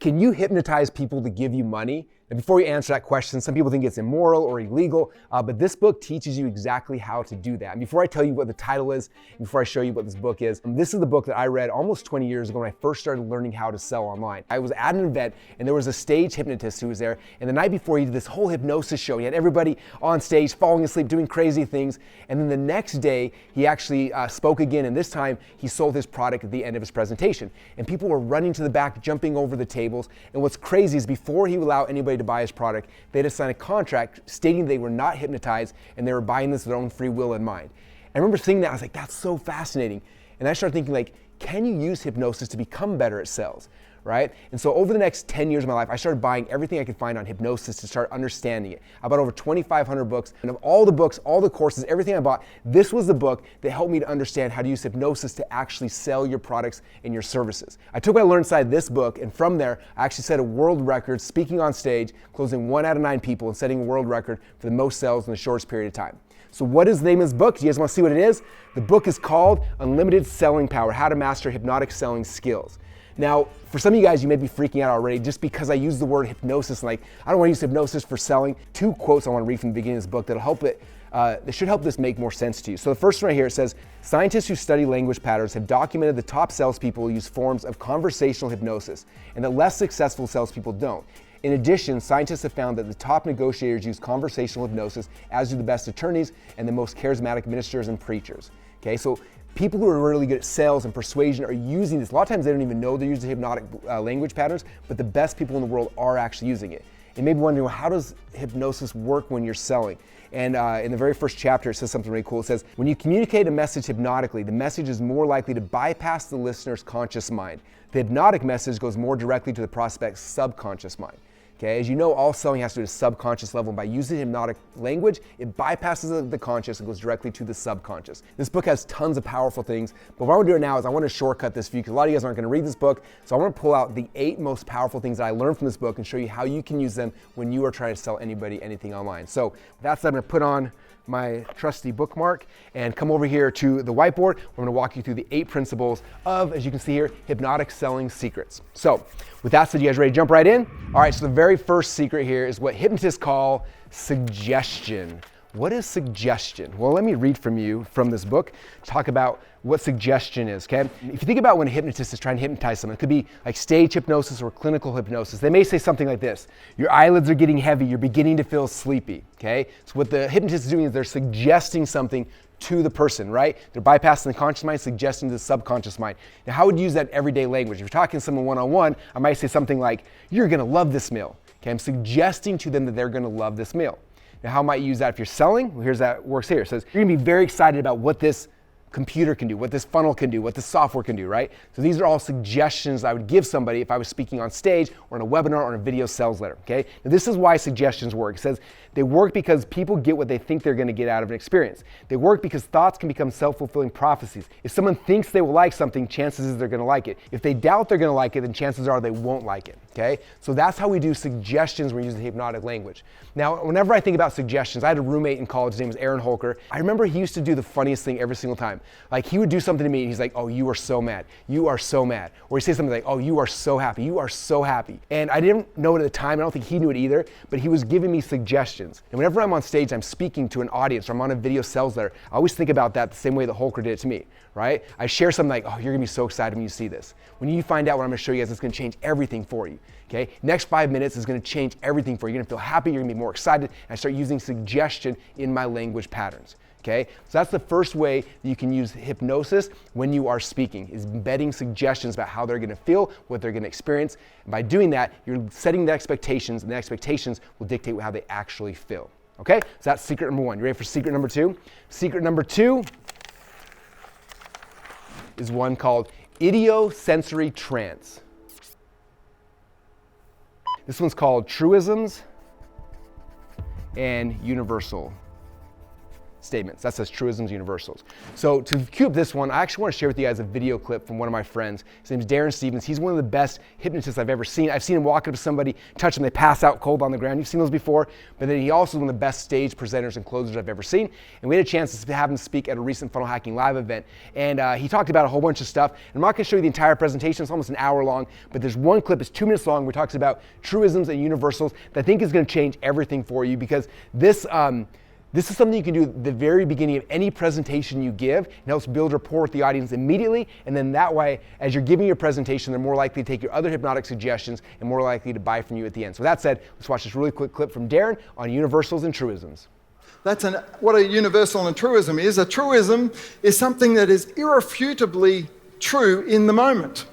Can you hypnotize people to give you money? And before you answer that question, some people think it's immoral or illegal, but this book teaches you exactly how to do that. And before I tell you what the title is, before I show you what this book is, this is the book that I read almost 20 years ago when I first started learning how to sell online. I was at an event and there was a stage hypnotist who was there, and the night before he did this whole hypnosis show. He had everybody on stage falling asleep, doing crazy things, and then the next day he actually spoke again, and this time he sold his product at the end of his presentation. And people were running to the back, jumping over the tables, and what's crazy is before he would allow anybody to buy his product, they had to sign a contract stating they were not hypnotized and they were buying this with their own free will in mind. I remember seeing that, I was like, that's so fascinating. And I started thinking, like, can you use hypnosis to become better at sales, right? And so over the next 10 years of my life, I started buying everything I could find on hypnosis to start understanding it. I bought over 2,500 books, and of all the books, all the courses, everything I bought, this was the book that helped me to understand how to use hypnosis to actually sell your products and your services. I took what I learned inside this book, and from there, I actually set a world record speaking on stage, closing 1 out of 9 people, and setting a world record for the most sales in the shortest period of time. So what is the name of this book? Do you guys want to see what it is? The book is called Unlimited Selling Power, How to Master Hypnotic Selling Skills. Now, for some of you guys, you may be freaking out already just because I use the word hypnosis. Like, I don't want to use hypnosis for selling. 2 quotes I want to read from the beginning of this book that'll help it. That should help this make more sense to you. So the first one right here, it says, scientists who study language patterns have documented the top salespeople use forms of conversational hypnosis, and the less successful salespeople don't. In addition, scientists have found that the top negotiators use conversational hypnosis, as do the best attorneys and the most charismatic ministers and preachers. Okay, so people who are really good at sales and persuasion are using this. A lot of times they don't even know they're using hypnotic language patterns, but the best people in the world are actually using it. You may be wondering, well, how does hypnosis work when you're selling? And in the very first chapter, it says something really cool. It says, when you communicate a message hypnotically, the message is more likely to bypass the listener's conscious mind. The hypnotic message goes more directly to the prospect's subconscious mind. Okay, as you know, all selling has to do with subconscious level. By using hypnotic language, it bypasses the conscious and goes directly to the subconscious. This book has tons of powerful things, but what I want to do right now is I want to shortcut this for you because a lot of you guys aren't going to read this book. So I want to pull out the 8 most powerful things that I learned from this book and show you how you can use them when you are trying to sell anybody anything online. So with that said, I'm going to put on my trusty bookmark and come over here to the whiteboard. We're going to walk you through the 8 principles of, as you can see here, hypnotic selling secrets. So with that said, you guys ready to jump right in? All right, so the very first secret here is what hypnotists call suggestion. What is suggestion? Well, let me read from you from this book, talk about what suggestion is, okay? If you think about when a hypnotist is trying to hypnotize someone, it could be like stage hypnosis or clinical hypnosis. They may say something like this: your eyelids are getting heavy, you're beginning to feel sleepy, okay? So what the hypnotist is doing is they're suggesting something to the person, right? They're bypassing the conscious mind, suggesting to the subconscious mind. Now, how would you use that in everyday language? If you're talking to someone one-on-one, I might say something like, you're gonna love this meal, okay? I'm suggesting to them that they're gonna love this meal. Now, how might you use that if you're selling? Well, here's that works here. It says, you're gonna be very excited about what this computer can do, what this funnel can do, what this software can do, right? So these are all suggestions I would give somebody if I was speaking on stage or in a webinar or in a video sales letter, okay? Now, this is why suggestions work. It says they work because people get what they think they're gonna get out of an experience. They work because thoughts can become self-fulfilling prophecies. If someone thinks they will like something, chances is they're gonna like it. If they doubt they're gonna like it, then chances are they won't like it, okay? So that's how we do suggestions when we're using hypnotic language. Now, whenever I think about suggestions, I had a roommate in college, his name was Aaron Holker. I remember he used to do the funniest thing every single time. Like, he would do something to me and he's like, oh, you are so mad. You are so mad. Or he'd say something like, oh, you are so happy. You are so happy. And I didn't know it at the time. I don't think he knew it either, but he was giving me suggestions. And whenever I'm on stage, I'm speaking to an audience or I'm on a video sales letter, I always think about that the same way that Holker did it to me, right? I share something like, oh, you're gonna be so excited when you see this. When you find out what I'm gonna show you guys, it's gonna change everything for you, okay? Next 5 minutes is gonna change everything for you. You're gonna feel happy, you're gonna be more excited, and I start using suggestion in my language patterns. Okay, so that's the first way that you can use hypnosis when you are speaking, is embedding suggestions about how they're gonna feel, what they're gonna experience. And by doing that, you're setting the expectations, and the expectations will dictate how they actually feel. Okay, so that's secret number 1. You ready for secret number 2? Secret number 2 is one called idiosensory trance. This one's called truisms and universal statements. That says truisms, universals. So to cue up this one, I actually want to share with you guys a video clip from one of my friends. His name is Darren Stevens. He's one of the best hypnotists I've ever seen. I've seen him walk up to somebody, touch them, they pass out cold on the ground. You've seen those before, but then he also is one of the best stage presenters and closers I've ever seen. And we had a chance to have him speak at a recent Funnel Hacking Live event. And he talked about a whole bunch of stuff. And I'm not going to show you the entire presentation. It's almost an hour long, but there's one clip, it's 2 minutes long, where he talks about truisms and universals that I think is going to change everything for you, because this is something you can do at the very beginning of any presentation you give. It helps build rapport with the audience immediately, and then that way, as you're giving your presentation, they're more likely to take your other hypnotic suggestions and more likely to buy from you at the end. So that said, let's watch this really quick clip from Darren on universals and truisms. What a universal and truism is. A truism is something that is irrefutably true in the moment.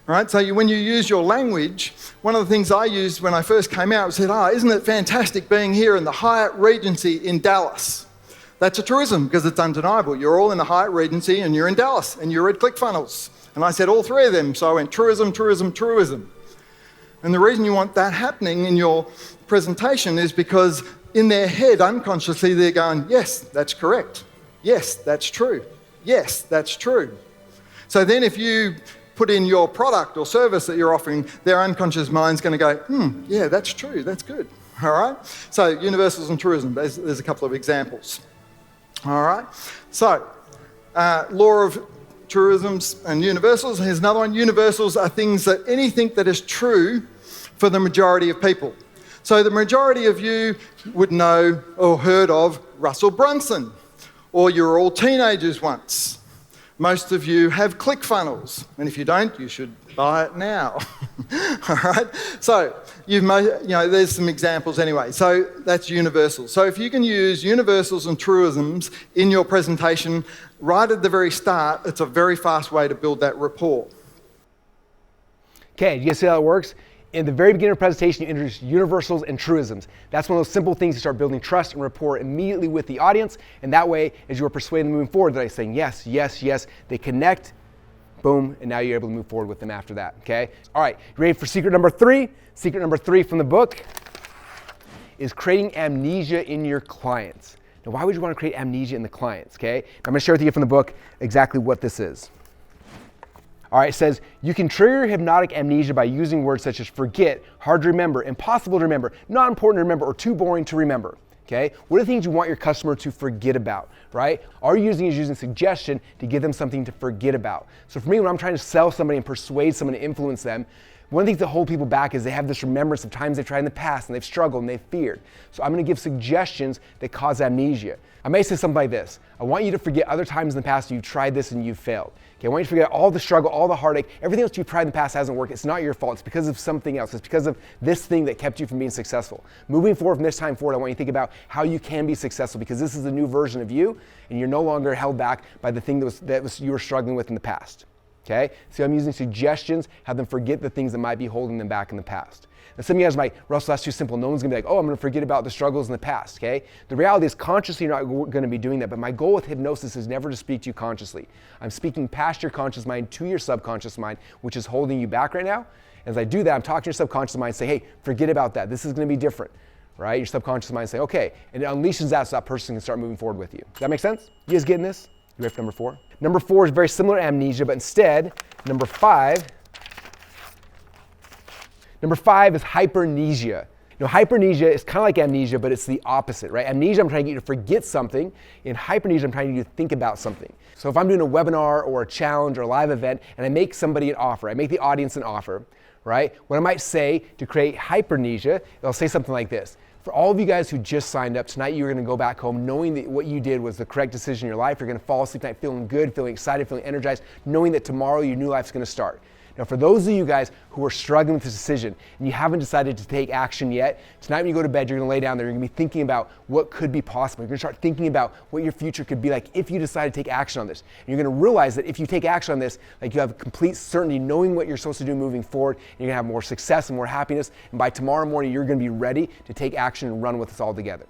Right? So when you use your language, one of the things I used when I first came out was said, isn't it fantastic being here in the Hyatt Regency in Dallas? That's a truism because it's undeniable. You're all in the Hyatt Regency and you're in Dallas and you're at ClickFunnels. And I said all three of them. So I went truism, truism, truism. And the reason you want that happening in your presentation is because in their head, unconsciously, they're going, yes, that's correct. Yes, that's true. Yes, that's true. So then if you put in your product or service that you're offering, their unconscious mind's going to go, yeah, that's true, that's good. All right? So universals and truism, there's a couple of examples. All right? So law of truisms and universals. Here's another one. Universals are things that anything that is true for the majority of people. So the majority of you would know or heard of Russell Brunson, or you were all teenagers once. Most of you have ClickFunnels, and if you don't, you should buy it now. All right? So there's some examples anyway. So that's universal. So if you can use universals and truisms in your presentation right at the very start, it's a very fast way to build that rapport. Okay, do you guys see how it works? In the very beginning of the presentation, you introduce universals and truisms. That's one of those simple things to start building trust and rapport immediately with the audience. And that way, as you are persuading them moving forward, they're saying yes, yes, yes. They connect, boom, and now you're able to move forward with them after that, okay? All right, you ready for secret number 3? Secret number 3 from the book is creating amnesia in your clients. Now, why would you want to create amnesia in the clients, okay? I'm going to share with you from the book exactly what this is. All right, it says, you can trigger hypnotic amnesia by using words such as forget, hard to remember, impossible to remember, not important to remember, or too boring to remember, okay? What are the things you want your customer to forget about, right? All you're using suggestion to give them something to forget about. So for me, when I'm trying to sell somebody and persuade someone to influence them, one of the things that hold people back is they have this remembrance of times they've tried in the past and they've struggled and they've feared. So I'm going to give suggestions that cause amnesia. I may say something like this. I want you to forget other times in the past you've tried this and you've failed. Okay, I want you to forget all the struggle, all the heartache, everything else you've tried in the past hasn't worked. It's not your fault. It's because of something else. It's because of this thing that kept you from being successful. Moving forward from this time forward, I want you to think about how you can be successful, because this is a new version of you and you're no longer held back by the thing that you were struggling with in the past. Okay? So I'm using suggestions, have them forget the things that might be holding them back in the past. Now some of you guys might, Russell, that's too simple. No one's gonna be like, oh, I'm gonna forget about the struggles in the past, okay? The reality is consciously you're not gonna be doing that, but my goal with hypnosis is never to speak to you consciously. I'm speaking past your conscious mind to your subconscious mind, which is holding you back right now. As I do that, I'm talking to your subconscious mind and say, hey, forget about that. This is gonna be different, right? Your subconscious mind say, okay, and it unleashes that so that person can start moving forward with you. Does that make sense? You guys getting this? You ready for number 4? Number 4 is very similar to amnesia, but instead, number 5 is hypernesia. Hypernesia is kind of like amnesia, but it's the opposite, right? Amnesia, I'm trying to get you to forget something. In hypernesia, I'm trying to get you to think about something. So if I'm doing a webinar or a challenge or a live event, and I make somebody an offer, I make the audience an offer, right? What I might say to create hypernesia, I'll say something like this. For all of you guys who just signed up, tonight you're gonna go back home knowing that what you did was the correct decision in your life. You're gonna fall asleep tonight feeling good, feeling excited, feeling energized, knowing that tomorrow your new life's gonna start. Now, for those of you guys who are struggling with this decision and you haven't decided to take action yet, tonight when you go to bed, you're gonna lay down there, you're gonna be thinking about what could be possible. You're gonna start thinking about what your future could be like if you decide to take action on this. And you're gonna realize that if you take action on this, like you have complete certainty knowing what you're supposed to do moving forward, and you're gonna have more success and more happiness, and by tomorrow morning, you're gonna be ready to take action and run with us all together.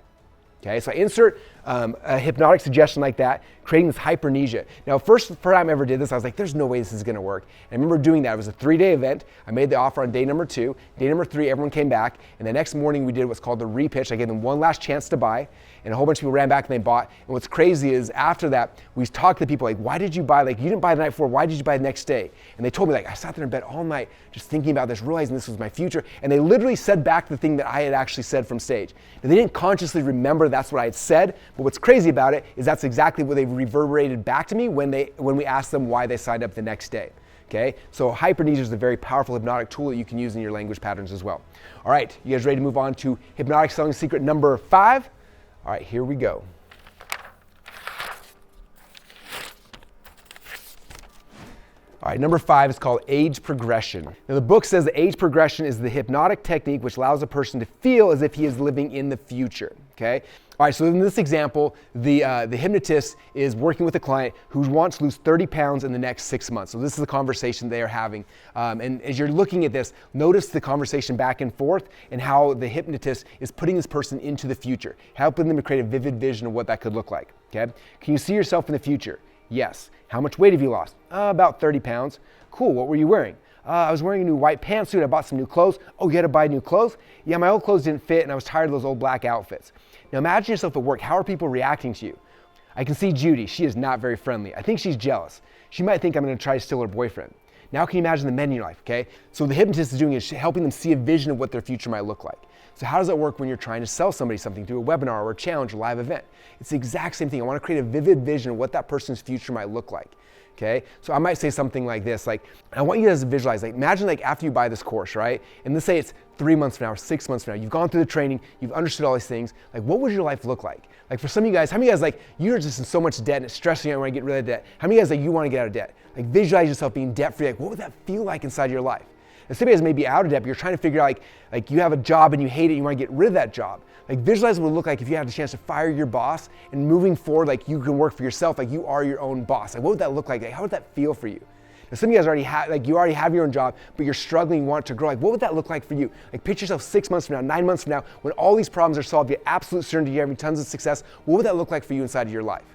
Okay, so I insert a hypnotic suggestion like that, creating this hypernesia. Now, first time I ever did this, I was like, there's no way this is gonna work. And I remember doing that. It was a 3-day event. I made the offer on day number 2. Day number 3, everyone came back. And the next morning, we did what's called the repitch. I gave them one last chance to buy. And a whole bunch of people ran back and they bought. And what's crazy is after that, we talked to people like, why did you buy? Like, you didn't buy the night before. Why did you buy the next day? And they told me, like, I sat there in bed all night just thinking about this, realizing this was my future. And they literally said back the thing that I had actually said from stage. Now, they didn't consciously remember that's what I had said. But what's crazy about it is that's exactly what they reverberated back to me when we asked them why they signed up the next day. Okay, so hypernesia is a very powerful hypnotic tool that you can use in your language patterns as well. All right, you guys ready to move on to hypnotic selling secret number 5? All right, here we go. All right, number 5 is called age progression. Now the book says that age progression is the hypnotic technique which allows a person to feel as if he is living in the future, okay? All right, so in this example, the hypnotist is working with a client who wants to lose 30 pounds in the next 6 months. So this is the conversation they are having. And as you're looking at this, notice the conversation back and forth and how the hypnotist is putting this person into the future, helping them to create a vivid vision of what that could look like, okay? Can you see yourself in the future? Yes. How much weight have you lost? About 30 pounds. Cool, what were you wearing? I was wearing a new white pantsuit. I bought some new clothes. Oh, you had to buy new clothes? Yeah, my old clothes didn't fit and I was tired of those old black outfits. Now imagine yourself at work. How are people reacting to you? I can see Judy. She is not very friendly. I think she's jealous. She might think I'm going to try to steal her boyfriend. Now can you imagine the men in your life, okay? So the hypnotist is doing is helping them see a vision of what their future might look like. So how does that work when you're trying to sell somebody something through a webinar or a challenge or live event? It's the exact same thing. I want to create a vivid vision of what that person's future might look like. Okay, so I might say something like this, like, I want you guys to visualize, like, imagine like after you buy this course, right? And let's say it's 3 months from now or 6 months from now, you've gone through the training, you've understood all these things, like what would your life look like? Like for some of you guys, how many of you guys like, you're just in so much debt and it's stressing you out and want to get rid of debt? How many of you guys like, you want to get out of debt? Like visualize yourself being debt free, like what would that feel like inside your life? And some of you guys may be out of debt, but you're trying to figure out like you have a job and you hate it, you want to get rid of that job. Like visualize what it would look like if you had the chance to fire your boss and moving forward, like you can work for yourself, like you are your own boss. Like what would that look like? Like how would that feel for you? Now some of you guys already have, like you already have your own job, but you're struggling, you want it to grow. Like what would that look like for you? Like picture yourself 6 months from now, 9 months from now, when all these problems are solved, you have absolute certainty, you're having tons of success. What would that look like for you inside of your life?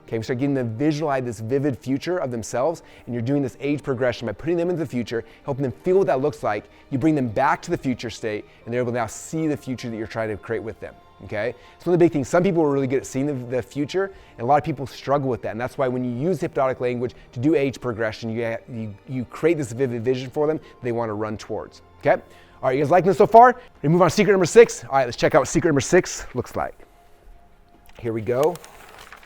Okay, we start getting them to visualize this vivid future of themselves, and you're doing this age progression by putting them into the future, helping them feel what that looks like. You bring them back to the future state, and they're able to now see the future that you're trying to create with them. Okay, it's one of the big things. Some people are really good at seeing the future, and a lot of people struggle with that. And that's why when you use hypnotic language to do age progression, you create this vivid vision for them that they want to run towards. Okay, all right, you guys liking this so far? We move on to secret number 6. All right, let's check out what secret number 6 looks like. Here we go.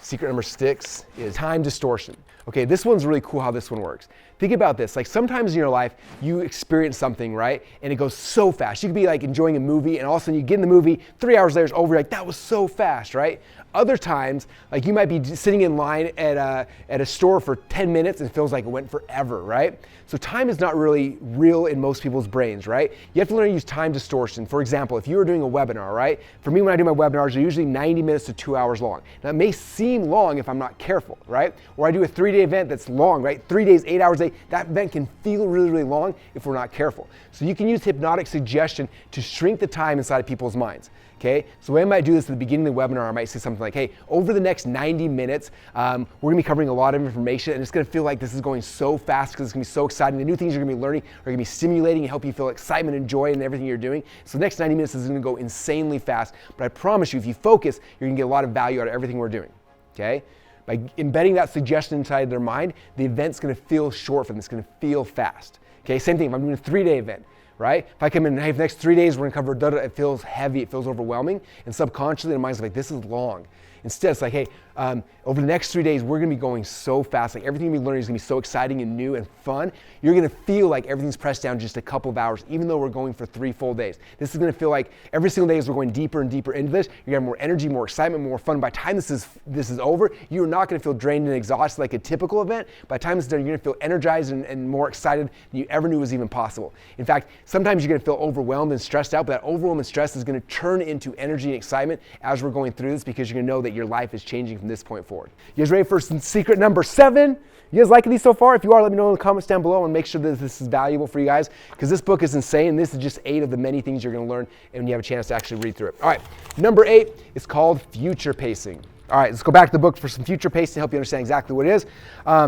Secret number 6 is time distortion. Okay, this one's really cool how this one works. Think about this, like sometimes in your life, you experience something, right? And it goes so fast. You could be like enjoying a movie and all of a sudden you get in the movie, 3 hours later it's over, you're like, that was so fast, right? Other times, like you might be sitting in line at a store for 10 minutes and it feels like it went forever, right? So time is not really real in most people's brains, right? You have to learn to use time distortion. For example, if you were doing a webinar, right? For me, when I do my webinars, they're usually 90 minutes to 2 hours long. Now it may seem long if I'm not careful, right? Or I do a 3-day event that's long, right? 3 days, 8 hours a day, that event can feel really, really long if we're not careful. So you can use hypnotic suggestion to shrink the time inside of people's minds. Okay, so the way I might do this at the beginning of the webinar, I might say something like, hey, over the next 90 minutes, we're gonna be covering a lot of information and it's gonna feel like this is going so fast because it's gonna be so exciting. The new things you're gonna be learning are gonna be stimulating and help you feel excitement and joy in everything you're doing. So the next 90 minutes is gonna go insanely fast, but I promise you, if you focus, you're gonna get a lot of value out of everything we're doing, okay? By embedding that suggestion inside their mind, the event's gonna feel short for them, it's gonna feel fast. Okay, same thing, if I'm doing a 3-day event, right? If I come in and hey, the next 3 days we're gonna cover, it feels heavy, it feels overwhelming, and subconsciously the mind's like, this is long. Instead, it's like, hey, over the next 3 days, we're gonna be going so fast, like everything we're learning is gonna be so exciting and new and fun. You're gonna feel like everything's pressed down just a couple of hours, even though we're going for 3 full days. This is gonna feel like every single day as we're going deeper and deeper into this, you're gonna have more energy, more excitement, more fun. By the time this is over, you're not gonna feel drained and exhausted like a typical event. By the time it's done, you're gonna feel energized and more excited than you ever knew was even possible. In fact, sometimes you're gonna feel overwhelmed and stressed out, but that overwhelm and stress is gonna turn into energy and excitement as we're going through this because you're gonna know that your life is changing from this point forward. You guys ready for secret number 7? You guys liking these so far? If you are, let me know in the comments down below and make sure that this is valuable for you guys, because this book is insane. This is just 8 of the many things you're going to learn and you have a chance to actually read through it. All right, number 8 is called future pacing. All right, let's go back to the book for some future pacing to help you understand exactly what it is.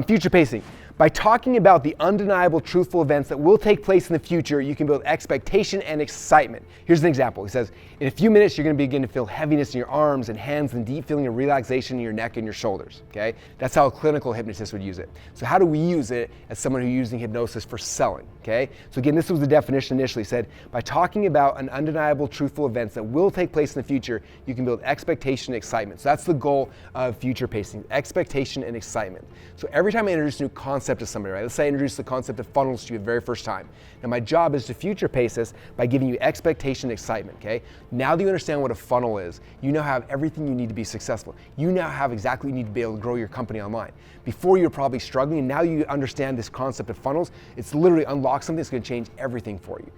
Future pacing. By talking about the undeniable, truthful events that will take place in the future, you can build expectation and excitement. Here's an example. He says, in a few minutes, you're going to begin to feel heaviness in your arms and hands and deep feeling of relaxation in your neck and your shoulders, okay? That's how a clinical hypnotist would use it. So how do we use it as someone who's using hypnosis for selling, okay? So again, this was the definition initially. It said, by talking about an undeniable, truthful events that will take place in the future, you can build expectation and excitement. So that's the goal of future pacing, expectation and excitement. So every time I introduce a new concept to somebody, right? Let's say I introduce the concept of funnels to you the very first time. Now my job is to future pace this by giving you expectation and excitement, okay? Now that you understand what a funnel is, you now have everything you need to be successful. You now have exactly what you need to be able to grow your company online. Before you're probably struggling, and now you understand this concept of funnels, it's literally unlocks something that's going to change everything for you.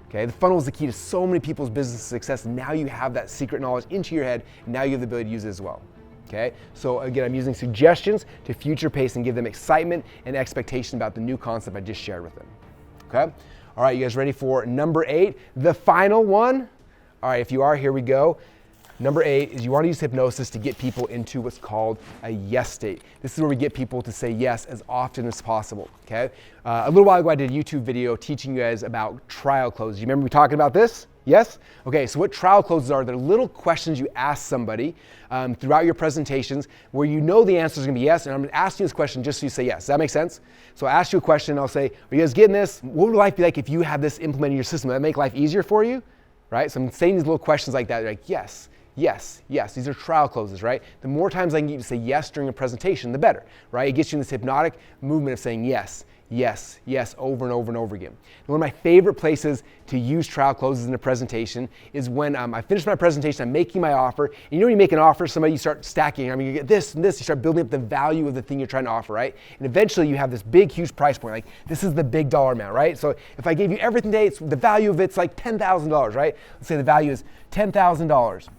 Okay, the funnel is the key to so many people's business success. Now you have that secret knowledge into your head, and now you have the ability to use it as well. Okay, so again, I'm using suggestions to future pace and give them excitement and expectation about the new concept I just shared with them. Okay, all right, you guys ready for number 8, the final one? All right, if you are, here we go. Number 8 is you want to use hypnosis to get people into what's called a yes state. This is where we get people to say yes as often as possible, okay? A little while ago, I did a YouTube video teaching you guys about trial closes. You remember me talking about this? Yes? Okay, so what trial closes are, they're little questions you ask somebody throughout your presentations where you know the answer is going to be yes, and I'm going to ask you this question just so you say yes. Does that make sense? So I ask you a question, and I'll say, are you guys getting this? What would life be like if you had this implemented in your system? Would that make life easier for you? Right? So I'm saying these little questions like that, like yes. Yes, yes, these are trial closes, right? The more times I can get you to say yes during a presentation, the better, right? It gets you in this hypnotic movement of saying yes, yes, yes, over and over and over again. And one of my favorite places to use trial closes in a presentation is when I finish my presentation, I'm making my offer, and you know when you make an offer to somebody, you start stacking, I mean, you get this and this, you start building up the value of the thing you're trying to offer, right? And eventually you have this big, huge price point, like this is the big dollar amount, right? So if I gave you everything today, the value of it's like $10,000, right? Let's say the value is $10,000.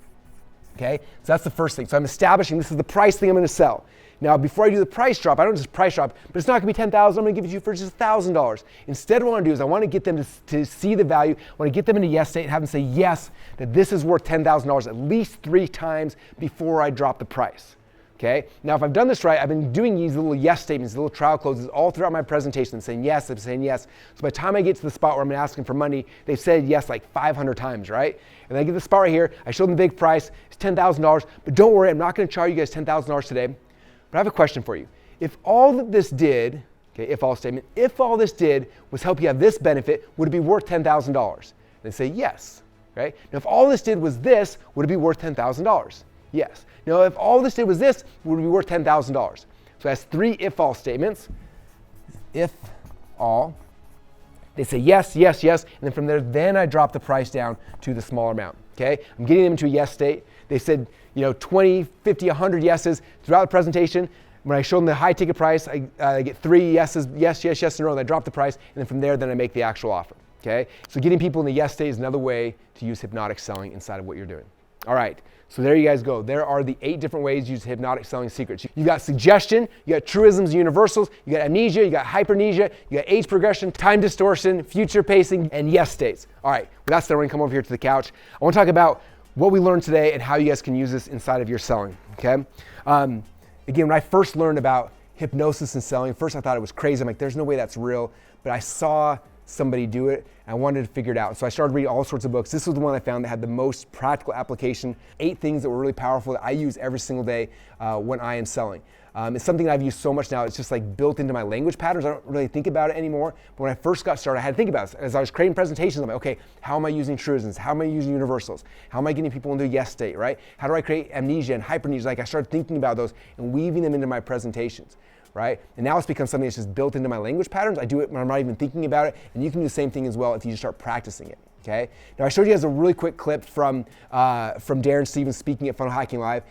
Okay, so that's the first thing. So I'm establishing this is the price thing I'm going to sell. Now, before I do the price drop, I don't just price drop, but it's not going to be $10,000. I'm going to give it to you for just $1,000. Instead, what I want to do is I want to get them to see the value. I want to get them in a yes state and have them say yes, that this is worth $10,000 at least 3 times before I drop the price. Okay? Now, if I've done this right, I've been doing these little yes statements, little trial closes all throughout my presentation, saying yes, I'm saying yes. So by the time I get to the spot where I'm asking for money, they've said yes like 500 times, right? And I get the spot right here, I show them the big price, it's $10,000, but don't worry, I'm not going to charge you guys $10,000 today. But I have a question for you. If all that this did, okay, if all statement, if all this did was help you have this benefit, would it be worth $10,000? And they say yes, right? Now, if all this did was this, would it be worth $10,000? Yes. Now, if all this did was this, would it be worth $10,000? So that's 3 if-all statements. If all, they say yes, yes, yes, and then from there, then I drop the price down to the smaller amount, okay? I'm getting them into a yes state. They said, 20, 50, 100 yeses throughout the presentation. When I show them the high ticket price, I get 3 yeses, yes, yes, yes in a row, and I drop the price, and then from there, then I make the actual offer, okay? So getting people in the yes state is another way to use hypnotic selling inside of what you're doing. All right, so there you guys go. There are the 8 different ways to use hypnotic selling secrets. You got suggestion, you got truisms and universals, you got amnesia, you got hypernesia, you got age progression, time distortion, future pacing, and yes states. All right, with that said, we're gonna come over here to the couch. I wanna talk about what we learned today and how you guys can use this inside of your selling, okay? Again, when I first learned about hypnosis and selling, first I thought it was crazy. I'm like, there's no way that's real, but I saw somebody do it, and I wanted to figure it out. So I started reading all sorts of books. This was the one I found that had the most practical application, 8 things that were really powerful that I use every single day when I am selling. It's something that I've used so much now, it's just like built into my language patterns. I don't really think about it anymore. But when I first got started, I had to think about it. As I was creating presentations, I'm like, okay, how am I using truisms? How am I using universals? How am I getting people into a yes state, right? How do I create amnesia and hypernesia? Like I started thinking about those and weaving them into my presentations. Right? And now it's become something that's just built into my language patterns. I do it when I'm not even thinking about it, and you can do the same thing as well if you just start practicing it. Okay. Now I showed you guys a really quick clip from Darren Stevens speaking at Funnel Hacking Live,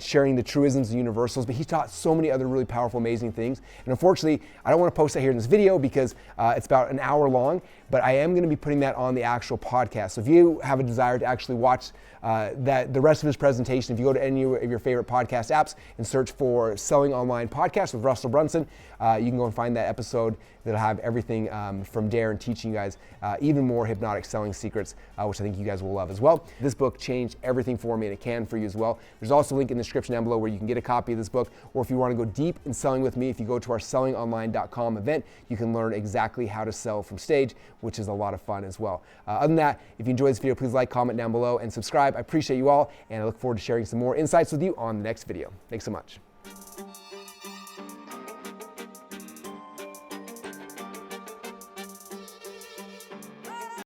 sharing the truisms and universals, but he taught so many other really powerful, amazing things. And unfortunately, I don't want to post that here in this video because it's about an hour long, but I am going to be putting that on the actual podcast. So if you have a desire to actually watch the rest of his presentation, if you go to any of your favorite podcast apps and search for Selling Online Podcast with Russell Brunson, you can go and find that episode that'll have everything from Darren teaching you guys even more hypnotic selling secrets, which I think you guys will love as well. This book changed everything for me, and it can for you as well. There's also a link in the description down below where you can get a copy of this book, or if you want to go deep in selling with me, if you go to our sellingonline.com event, you can learn exactly how to sell from stage, which is a lot of fun as well. Other than that, if you enjoyed this video, please like, comment down below, and subscribe. I appreciate you all, and I look forward to sharing some more insights with you on the next video. Thanks so much.